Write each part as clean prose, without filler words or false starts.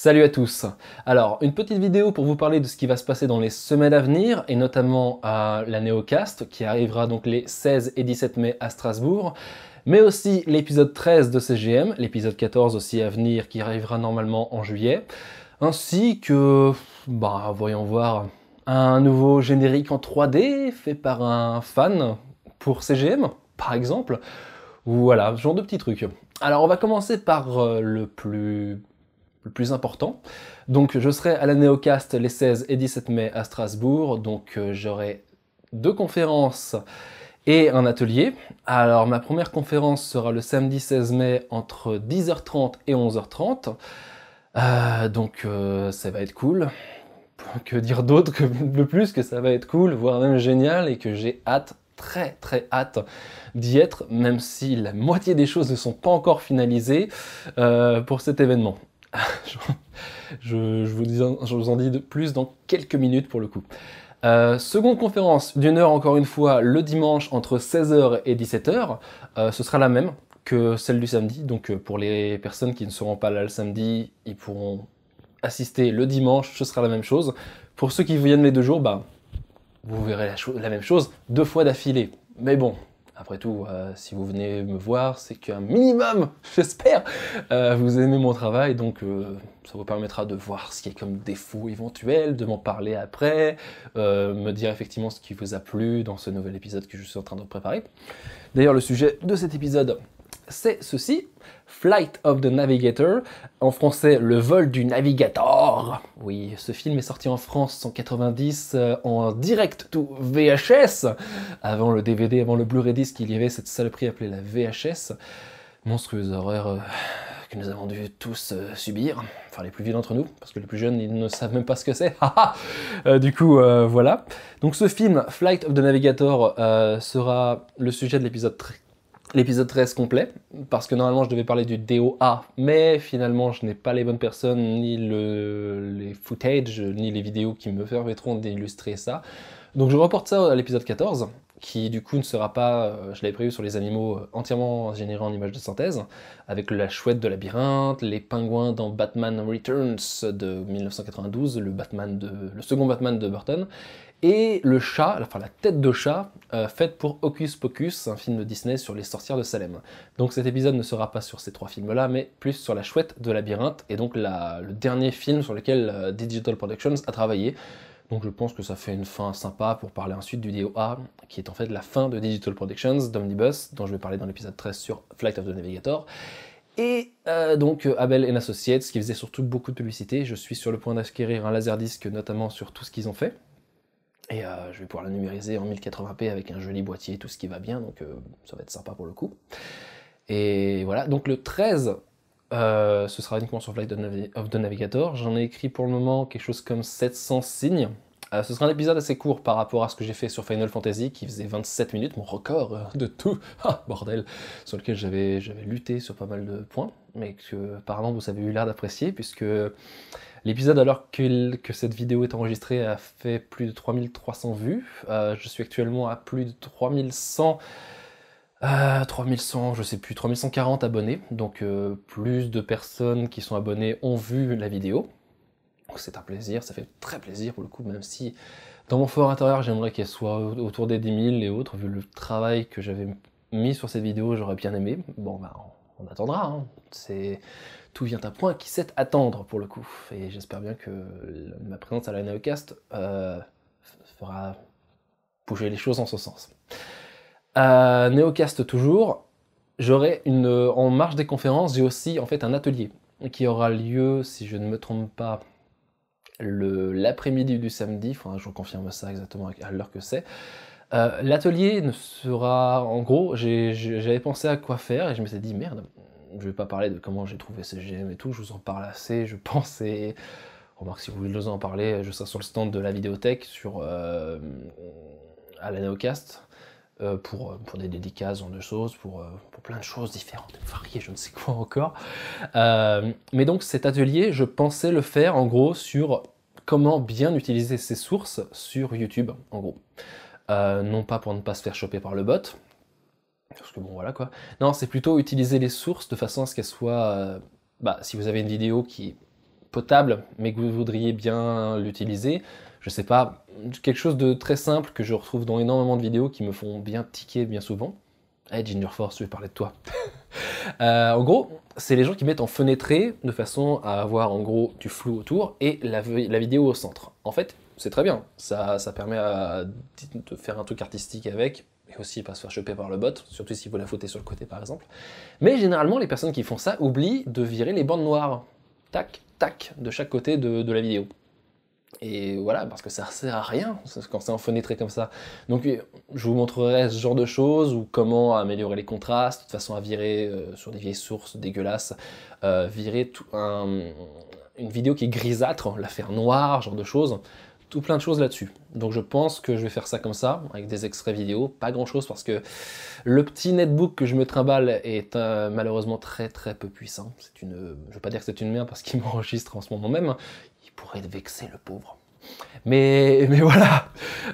Salut à tous. Alors, une petite vidéo pour vous parler de ce qui va se passer dans les semaines à venir, et notamment à la Neocast, qui arrivera donc les 16 et 17 mai à Strasbourg, mais aussi l'épisode 13 de CGM, l'épisode 14 aussi à venir, qui arrivera normalement en juillet, ainsi que, voyons voir, un nouveau générique en 3D fait par un fan pour CGM, par exemple, ou voilà, ce genre de petits trucs. Alors, on va commencer par le plus important. Donc je serai à la Neocast les 16 et 17 mai à Strasbourg, donc j'aurai 2 conférences et un atelier. Alors ma première conférence sera le samedi 16 mai entre 10h30 et 11h30, ça va être cool. Que dire d'autre que de plus que ça va être cool, voire même génial, et que j'ai hâte, très très hâte d'y être, même si la moitié des choses ne sont pas encore finalisées pour cet événement. Je vous en dis de plus dans quelques minutes pour le coup. Seconde conférence d'une heure encore une fois le dimanche entre 16h et 17h. Ce sera la même que celle du samedi. Donc pour les personnes qui ne seront pas là le samedi, ils pourront assister le dimanche, ce sera la même chose. Pour ceux qui viennent les 2 jours, vous verrez la même chose 2 fois d'affilée. Mais bon, après tout, si vous venez me voir, c'est qu'un minimum, j'espère, vous aimez mon travail, donc ça vous permettra de voir ce qui est comme défaut éventuel, de m'en parler après, me dire effectivement ce qui vous a plu dans ce nouvel épisode que je suis en train de préparer. D'ailleurs, le sujet de cet épisode, c'est ceci, Flight of the Navigator, en français le vol du navigateur. Oui, ce film est sorti en France en 90 en direct to VHS. Avant le DVD, avant le Blu-ray disc, il y avait cette saloperie appelée la VHS. Monstrueuse horreur que nous avons dû tous subir, enfin les plus vieux d'entre nous, parce que les plus jeunes ils ne savent même pas ce que c'est. Voilà. Donc ce film, Flight of the Navigator, sera le sujet de l'épisode 13 complet, parce que normalement je devais parler du DOA, mais finalement je n'ai pas les bonnes personnes, ni les footage, ni les vidéos qui me permettront d'illustrer ça. Donc je reporte ça à l'épisode 14, qui du coup ne sera pas, je l'avais prévu sur les animaux entièrement générés en images de synthèse, avec la chouette de labyrinthe, les pingouins dans Batman Returns de 1992, le second Batman de Burton, et le chat, enfin la tête de chat, faite pour Hocus Pocus, un film de Disney sur les sorcières de Salem. Donc cet épisode ne sera pas sur ces 3 films-là, mais plus sur la chouette de labyrinthe, et donc le dernier film sur lequel Digital Productions a travaillé. Donc je pense que ça fait une fin sympa pour parler ensuite du DOA, qui est en fait la fin de Digital Productions, d'Omnibus, dont je vais parler dans l'épisode 13 sur Flight of the Navigator. Et donc Abel & Associates, qui faisait surtout beaucoup de publicité. Je suis sur le point d'acquérir un laserdisc, notamment sur tout ce qu'ils ont fait. Et je vais pouvoir la numériser en 1080p avec un joli boîtier, tout ce qui va bien, donc ça va être sympa pour le coup. Et voilà, donc le 13, ce sera uniquement sur Flight of the Navigator. J'en ai écrit pour le moment quelque chose comme 700 signes. Ce sera un épisode assez court par rapport à ce que j'ai fait sur Final Fantasy, qui faisait 27 minutes, mon record de tout, bordel, sur lequel j'avais lutté sur pas mal de points, mais que apparemment vous avez eu l'air d'apprécier, puisque l'épisode, alors que cette vidéo est enregistrée, a fait plus de 3300 vues. Je suis actuellement à plus de 3100, je sais plus, 3140 abonnés. Donc plus de personnes qui sont abonnées ont vu la vidéo. C'est un plaisir, ça fait très plaisir pour le coup, même si dans mon fort intérieur j'aimerais qu'elle soit autour des 10 000 et autres, vu le travail que j'avais mis sur cette vidéo, j'aurais bien aimé. Bon, on attendra, hein. Tout vient à point qui sait attendre pour le coup, et j'espère bien que ma présence à la Neocast fera bouger les choses en ce sens. Neocast toujours, en marge des conférences, j'ai aussi en fait un atelier qui aura lieu, si je ne me trompe pas, l'après-midi du samedi, je vous confirme ça exactement à l'heure que c'est. L'atelier ne sera, en gros, j'avais pensé à quoi faire, et je me suis dit, merde, je vais pas parler de comment j'ai trouvé CGM et tout, je vous en parle assez, je pense, et remarque, si vous voulez en parler, je serai sur le stand de la vidéothèque à la Neocast, pour des dédicaces, genre de choses, pour plein de choses différentes, variées, je ne sais quoi encore. Mais donc cet atelier, je pensais le faire en gros sur comment bien utiliser ses sources sur YouTube, en gros. Non pas pour ne pas se faire choper par le bot, parce que bon voilà quoi. Non, c'est plutôt utiliser les sources de façon à ce qu'elles soient... si vous avez une vidéo qui potable, mais que vous voudriez bien l'utiliser, je sais pas, quelque chose de très simple que je retrouve dans énormément de vidéos qui me font bien tiquer bien souvent. Hey Ginger Force, je vais parler de toi. En gros, c'est les gens qui mettent en fenêtré de façon à avoir en gros du flou autour et la vidéo au centre. En fait, c'est très bien, ça permet de faire un truc artistique avec, et aussi pas se faire choper par le bot, surtout si vous la foutez sur le côté par exemple. Mais généralement, les personnes qui font ça oublient de virer les bandes noires. Tac, tac, de chaque côté de la vidéo. Et voilà, parce que ça sert à rien quand c'est enfenêtré comme ça. Donc je vous montrerai ce genre de choses, ou comment améliorer les contrastes, de façon à virer sur des vieilles sources dégueulasses, virer une vidéo qui est grisâtre, la faire noire, ce genre de choses, tout plein de choses là-dessus. Donc je pense que je vais faire ça comme ça, avec des extraits vidéo, pas grand-chose, parce que le petit netbook que je me trimballe est malheureusement très très peu puissant. Je ne veux pas dire que c'est une merde parce qu'il m'enregistre en ce moment même, il pourrait vexer le pauvre. Mais voilà,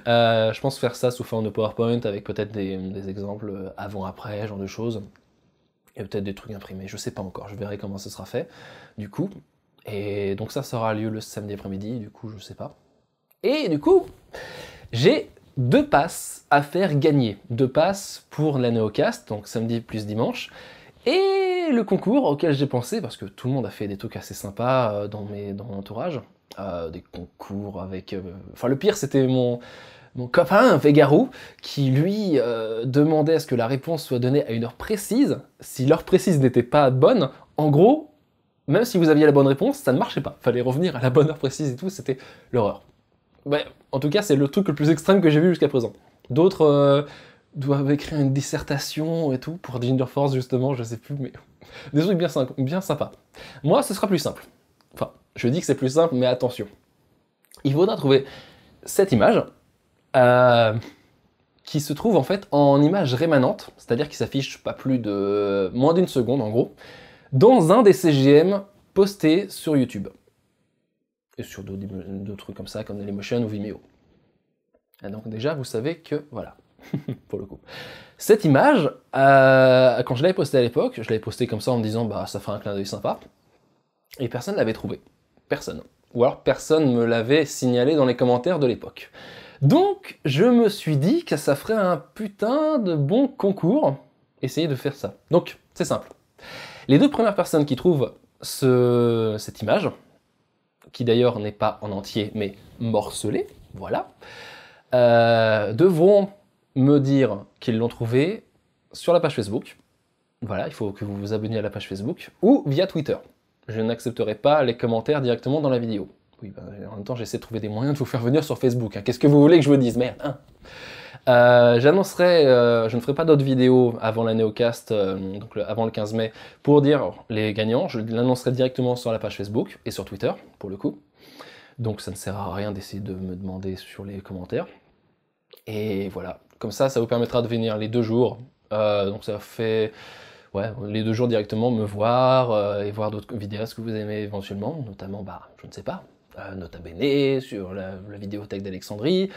je pense faire ça sous forme de PowerPoint avec peut-être des exemples avant-après, genre de choses, et peut-être des trucs imprimés, je sais pas encore, je verrai comment ce sera fait, du coup. Et donc ça aura lieu le samedi après-midi, du coup je sais pas. Et du coup, j'ai 2 passes à faire gagner. 2 passes pour la Neocast, donc samedi plus dimanche, et le concours auquel j'ai pensé, parce que tout le monde a fait des trucs assez sympas dans mon entourage, des concours avec... Enfin le pire c'était mon copain Végarou, qui lui demandait à ce que la réponse soit donnée à une heure précise. Si l'heure précise n'était pas bonne, en gros, même si vous aviez la bonne réponse, ça ne marchait pas. Fallait revenir à la bonne heure précise et tout, c'était l'horreur. Ouais, en tout cas, c'est le truc le plus extrême que j'ai vu jusqu'à présent. D'autres doivent écrire une dissertation et tout, pour Ginger Force justement, je sais plus, mais... Des trucs bien sympas. Moi, ce sera plus simple. Enfin, je dis que c'est plus simple, mais attention. Il faudra trouver cette image, qui se trouve en fait en image rémanente, c'est-à-dire qui s'affiche pas plus de... moins d'une seconde en gros, dans un des CGM postés sur YouTube. Et sur d'autres trucs comme ça, comme Dailymotion ou Vimeo. Et donc déjà, vous savez que, voilà, pour le coup. Cette image, quand je l'avais postée à l'époque, je l'avais postée comme ça en me disant, bah ça fera un clin d'œil sympa, et personne ne l'avait trouvé. Personne. Ou alors personne me l'avait signalé dans les commentaires de l'époque. Donc, je me suis dit que ça ferait un putain de bon concours, essayer de faire ça. Donc, c'est simple. Les 2 premières personnes qui trouvent cette image, qui d'ailleurs n'est pas en entier, mais morcelée, voilà, devront me dire qu'ils l'ont trouvé sur la page Facebook. Voilà, il faut que vous vous abonniez à la page Facebook, ou via Twitter. Je n'accepterai pas les commentaires directement dans la vidéo. Oui, ben, en même temps, j'essaie de trouver des moyens de vous faire venir sur Facebook. Hein. Qu'est-ce que vous voulez que je vous dise? Merde, hein. J'annoncerai, je ne ferai pas d'autres vidéos avant la Neocast, donc avant le 15 mai, pour dire les gagnants. Je l'annoncerai directement sur la page Facebook et sur Twitter, pour le coup. Donc ça ne sert à rien d'essayer de me demander sur les commentaires. Et voilà, comme ça vous permettra de venir les 2 jours. Donc ça fait... Ouais, les 2 jours directement me voir et voir d'autres vidéastes que vous aimez éventuellement, notamment, bah, je ne sais pas, Nota Bene, sur la vidéothèque d'Alexandrie,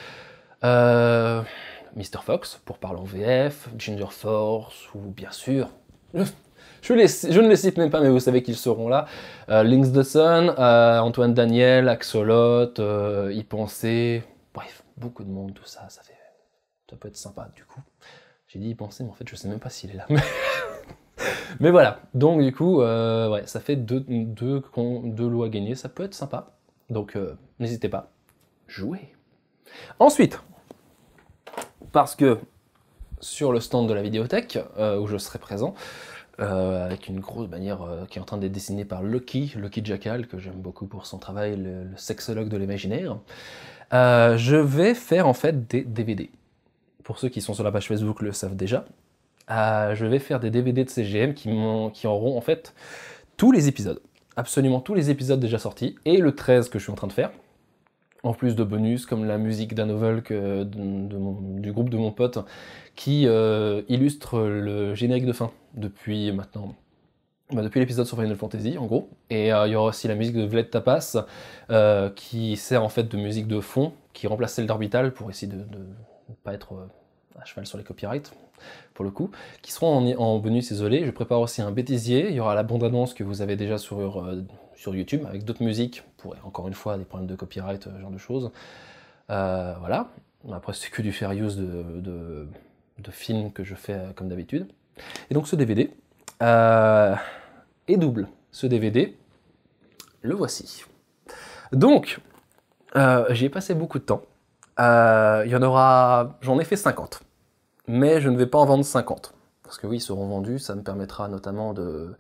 Mr. Fox, pour parler en VF, Ginger Force, ou bien sûr, je ne les cite même pas, mais vous savez qu'ils seront là, Links the Sun, Antoine Daniel, Axolot, Y Penser, bref, beaucoup de monde, tout ça, ça peut être sympa, du coup. J'ai dit Y Penser, mais en fait, je sais même pas s'il est là. Mais voilà, donc du coup, ouais, ça fait deux lots à gagner, ça peut être sympa. Donc n'hésitez pas, jouez. Ensuite, parce que sur le stand de la vidéothèque, où je serai présent, avec une grosse bannière qui est en train d'être dessinée par Lucky Jackal, que j'aime beaucoup pour son travail, le sexologue de l'imaginaire, je vais faire en fait des DVD. Pour ceux qui sont sur la page Facebook le savent déjà. Je vais faire des DVD de CGM qui auront en fait tous les épisodes, absolument tous les épisodes déjà sortis, et le 13 que je suis en train de faire, en plus de bonus comme la musique d'un novel du groupe de mon pote, qui illustre le générique de fin depuis maintenant, depuis l'épisode sur Final Fantasy en gros, et il y aura aussi la musique de Vlad Tapas, qui sert en fait de musique de fond, qui remplace celle d'Orbital pour essayer de ne pas être à cheval sur les copyrights, pour le coup, qui seront en bonus isolé. Je prépare aussi un bêtisier, il y aura la bande-annonce que vous avez déjà sur sur YouTube avec d'autres musiques, pour encore une fois des problèmes de copyright, ce genre de choses. Voilà. Après, c'est que du fair use de films que je fais comme d'habitude. Et donc ce DVD est double. Ce DVD, le voici. Donc, j'y ai passé beaucoup de temps. J'en ai fait 50. Mais je ne vais pas en vendre 50. Parce que oui, ils seront vendus, ça me permettra notamment de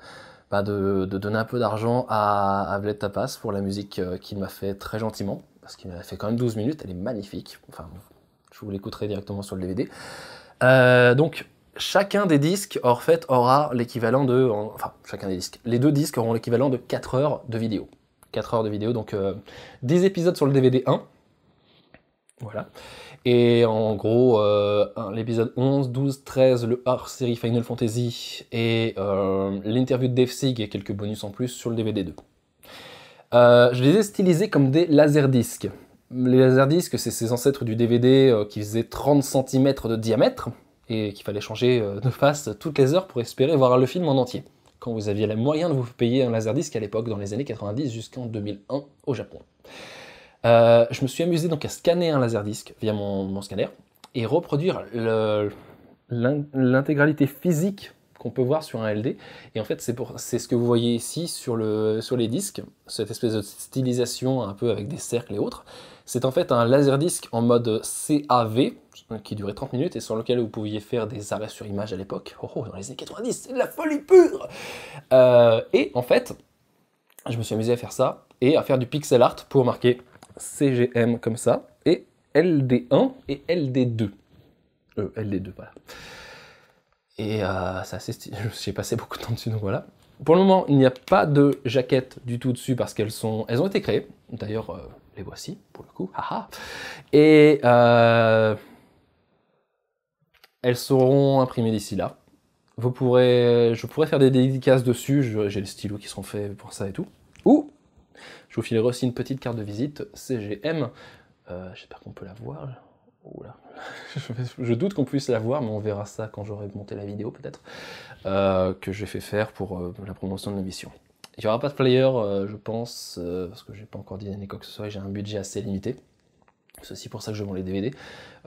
donner un peu d'argent à Vlad Tapas pour la musique qu'il m'a fait très gentiment. Parce qu'il m'a fait quand même 12 minutes, elle est magnifique. Enfin, je vous l'écouterai directement sur le DVD. Donc, chacun des disques, en fait, aura l'équivalent de... Enfin, chacun des disques. Les 2 disques auront l'équivalent de 4 heures de vidéo. 4 heures de vidéo, donc 10 épisodes sur le DVD 1. Voilà. Et en gros, l'épisode 11, 12, 13, le hors-série Final Fantasy et l'interview de Dave Sig et quelques bonus en plus sur le DVD 2. Je les ai stylisés comme des laserdiscs. Les laserdiscs, c'est ces ancêtres du DVD qui faisaient 30 cm de diamètre et qu'il fallait changer de face toutes les heures pour espérer voir le film en entier. Quand vous aviez les moyens de vous payer un laserdisc à l'époque, dans les années 90 jusqu'en 2001 au Japon. Je me suis amusé donc à scanner un laserdisc via mon scanner et reproduire l'intégralité physique qu'on peut voir sur un LD. Et en fait, c'est ce que vous voyez ici sur les disques, cette espèce de stylisation un peu avec des cercles et autres. C'est en fait un laserdisc en mode CAV qui durait 30 minutes et sur lequel vous pouviez faire des arrêts sur image à l'époque. Oh, dans les années 90, c'est de la folie pure! Et en fait, je me suis amusé à faire ça et à faire du pixel art pour marquer CGM comme ça, et LD1 et LD2. LD2, voilà. Et c'est assez stylé, j'ai passé beaucoup de temps dessus, donc voilà. Pour le moment, il n'y a pas de jaquette du tout dessus parce elles ont été créées. D'ailleurs, les voici, pour le coup, haha. Et elles seront imprimées d'ici là. Je pourrais faire des dédicaces dessus, j'ai les stylos qui seront faits pour ça et tout. Ou je vous filerai aussi une petite carte de visite CGM. J'espère qu'on peut la voir. Oula. Je doute qu'on puisse la voir, mais on verra ça quand j'aurai monté la vidéo peut-être. Que j'ai fait faire pour la promotion de l'émission. Il n'y aura pas de player, je pense, parce que j'ai pas encore designé quoi que ce soit et j'ai un budget assez limité. C'est aussi pour ça que je vends les DVD.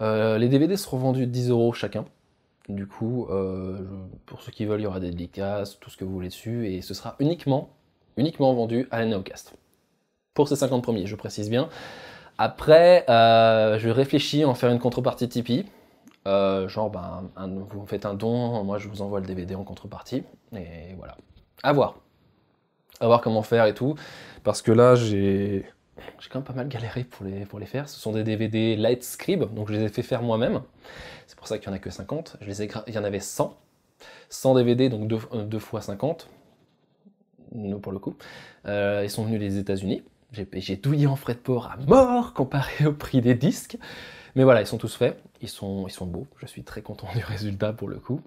Les DVD seront vendus 10 € chacun. Du coup, pour ceux qui veulent, il y aura des dédicaces, tout ce que vous voulez dessus, et ce sera uniquement vendu à la Neocast. Pour ces 50 premiers, je précise bien. Après, je réfléchis à en faire une contrepartie Tipeee. Genre, vous me faites un don, moi je vous envoie le DVD en contrepartie. Et voilà. À voir. À voir comment faire et tout. Parce que là, j'ai quand même pas mal galéré pour les faire. Ce sont des DVD Lightscribe, donc je les ai fait faire moi-même. C'est pour ça qu'il n'y en a que 50. Il y en avait 100. 100 DVD, donc 2 fois 50. Nous, pour le coup. Ils sont venus des États-Unis. J'ai douillé en frais de port à mort comparé au prix des disques. Mais voilà, ils sont tous faits. Ils sont beaux. Je suis très content du résultat pour le coup.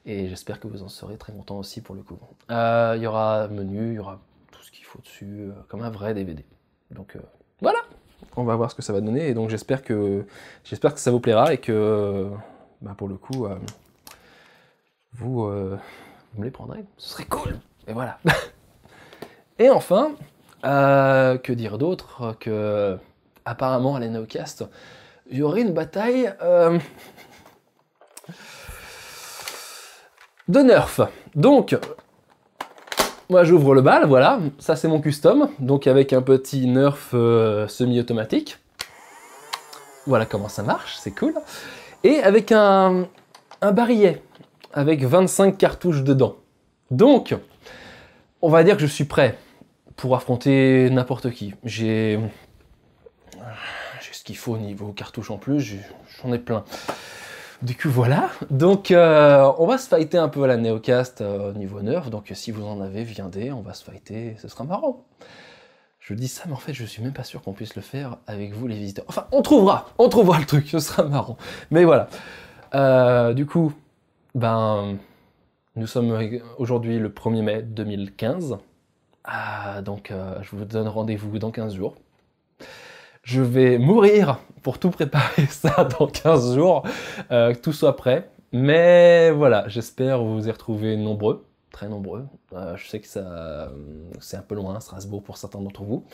Et j'espère que vous en serez très content aussi pour le coup. Il y aura menu, il y aura tout ce qu'il faut dessus, comme un vrai DVD. Donc voilà, on va voir ce que ça va donner. Et donc j'espère que ça vous plaira et que pour le coup, vous me les prendrez. Ce serait cool. Et voilà. Et enfin, que dire d'autre que apparemment à la Neocast, il y aurait une bataille de Nerf. Donc, moi j'ouvre le bal, voilà, ça c'est mon custom, donc avec un petit Nerf semi-automatique. Voilà comment ça marche, c'est cool. Et avec un barillet, avec 25 cartouches dedans. Donc, on va dire que je suis prêt pour affronter n'importe qui. J'ai ce qu'il faut au niveau cartouche en plus, j'en ai plein. Du coup voilà, donc on va se fighter un peu à la Neocast niveau Nerf, donc si vous en avez, viendez, on va se fighter, ce sera marrant. Je dis ça, mais en fait je suis même pas sûr qu'on puisse le faire avec vous les visiteurs. Enfin, on trouvera le truc, ce sera marrant. Mais voilà, du coup, nous sommes aujourd'hui le 1er mai 2015, donc je vous donne rendez-vous dans 15 jours. Je vais mourir pour tout préparer ça dans 15 jours, que tout soit prêt. Mais voilà, j'espère vous y retrouver nombreux. très nombreux. Je sais que c'est un peu loin, Strasbourg, pour certains d'entre vous.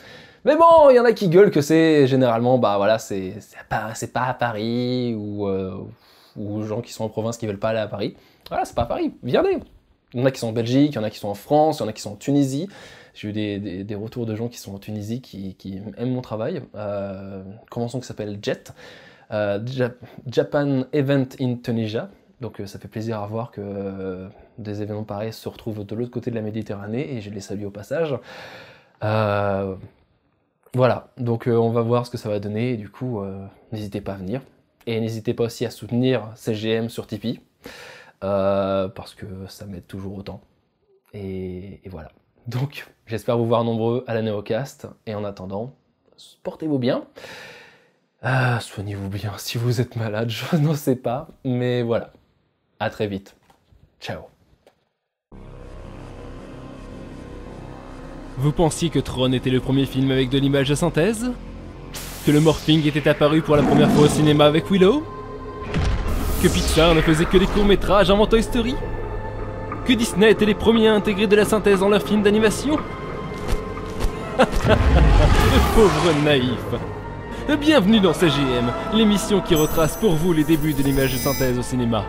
Mais bon, il y en a qui gueulent que c'est généralement, bah voilà, c'est pas à Paris, ou gens qui sont en province qui veulent pas aller à Paris. Voilà, c'est pas à Paris, viendez. Il y en a qui sont en Belgique, il y en a qui sont en France, il y en a qui sont en Tunisie. J'ai eu des retours de gens qui sont en Tunisie, qui aiment mon travail. Convention qui s'appelle JET, Japan Event in Tunisia. Donc ça fait plaisir à voir que des événements pareils se retrouvent de l'autre côté de la Méditerranée, et je les salue au passage. Voilà, donc on va voir ce que ça va donner, et du coup, n'hésitez pas à venir. Et n'hésitez pas aussi à soutenir CGM sur Tipeee, parce que ça m'aide toujours autant. Et voilà. Donc, j'espère vous voir nombreux à la Néocast, et en attendant, portez-vous bien. Soignez-vous bien si vous êtes malade, je n'en sais pas, mais voilà. À très vite. Ciao. Vous pensiez que Tron était le premier film avec de l'image de synthèse? Que le morphing était apparu pour la première fois au cinéma avec Willow? Que Pixar ne faisait que des courts-métrages avant Toy Story? Que Disney était les premiers à intégrer de la synthèse dans leurs films d'animation? Le pauvre naïf. Bienvenue dans CGM, l'émission qui retrace pour vous les débuts de l'image de synthèse au cinéma.